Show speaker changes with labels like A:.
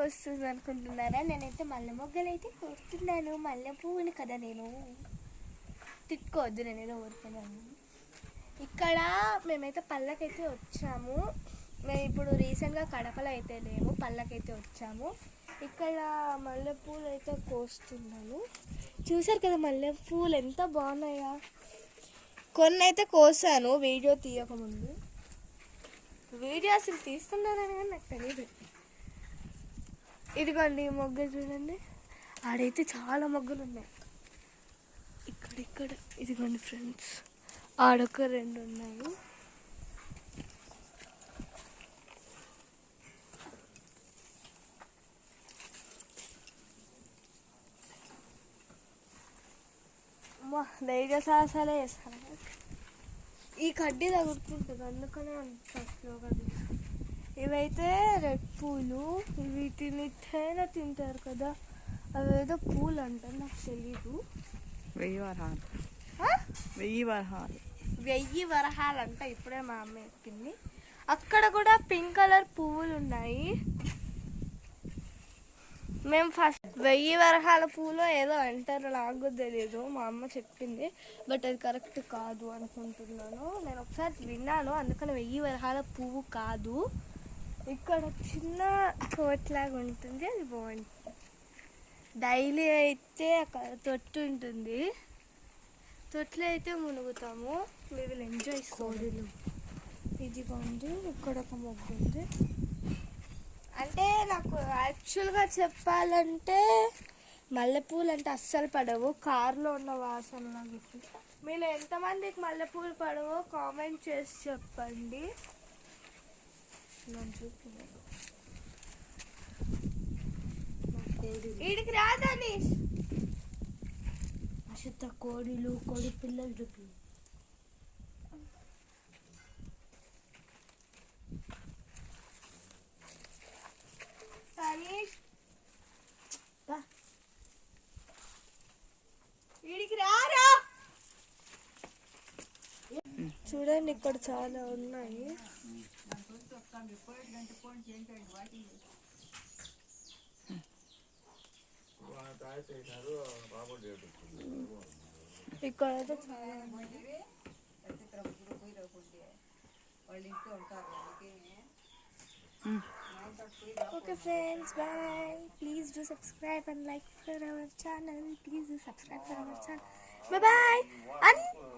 A: కోస్తుంది అనుకుంటున్నారా? నేనైతే మల్లె మొగ్గలు అయితే కోస్తున్నాను. మల్లె పువ్వుని కదా నేను, తిట్టుకోవద్దు, నేనేదో ఊరుకున్నాను. ఇక్కడ మేమైతే పళ్ళకైతే వచ్చాము. మేము ఇప్పుడు రీసెంట్గా కడపలో అయితే లేము, పళ్ళకైతే వచ్చాము. ఇక్కడ మల్లెపూలు అయితే కోస్తున్నాను. చూసారు కదా మల్లెపూలు ఎంత బాగున్నాయా. కొన్ని అయితే కోసాను వీడియో తీయకముందు. వీడియో అసలు తీస్తున్నానని కానీ నాకు తెలియదు. ఇదిగోండి మొగ్గలు చూడండి, ఆడైతే చాలా మొగ్గలు ఉన్నాయి. ఇక్కడ ఇదిగోండి ఫ్రెండ్స్, ఆడొక 2 ఉన్నాయి. ధైర్య సాహసాలే వేస్తాను. ఈ కడ్డీ తగులుతుంటుంది అందుకనే అంత స్లోగా తీస్తాను. ఇవైతే రెడ్ పూలు, వీటిని తేనె తింటారు కదా, అవేదో పూలు అంటారు, నాకు తెలీదు. 1000 వరహాలు అంట. ఇప్పుడే మా అమ్మ చెప్పింది. అక్కడ కూడా పింక్ కలర్ పువ్వులు ఉన్నాయి. మేము ఫస్ట్ 1000 వరహాల పూలు ఏదో అంటారు, నాకు తెలియదు, మా అమ్మ చెప్పింది. బట్ అది కరెక్ట్ కాదు అనుకుంటున్నాను. నేను ఒకసారి విన్నాను, అందుకని 1000 వరహాల పువ్వు కాదు. ఇక్కడ చిన్న తోటలాగా ఉంటుంది, అది బాగుంటుంది. డైలీ అయితే అక్కడ తొట్టు ఉంటుంది, తొట్లో అయితే మునుగుతాము. We will enjoy. కోడిలు ఇదిగోండి, ఇక్కడ ఒక మొగ్గు ఉంది. అంటే నాకు యాక్చువల్గా చెప్పాలంటే మల్లెపూలు అంటే అస్సలు పడవు, కారులో ఉన్న వాసనలా గుర్తు. మీరు ఎంతమందికి మల్లెపూలు పడవో కామెంట్ చేసి చెప్పండి. వీడికి రాదని అశుద్ధ కోడిలు, కోడి పిల్లలు చూపి. వీడికి రారా. చూడండి ఇక్కడ చాలా ఉన్నాయి. ఇక్కడైతే చాలా ఉన్నాయి. Okay friends, bye. Please do subscribe and like for our channel. Please do subscribe for our channel. Bye bye. And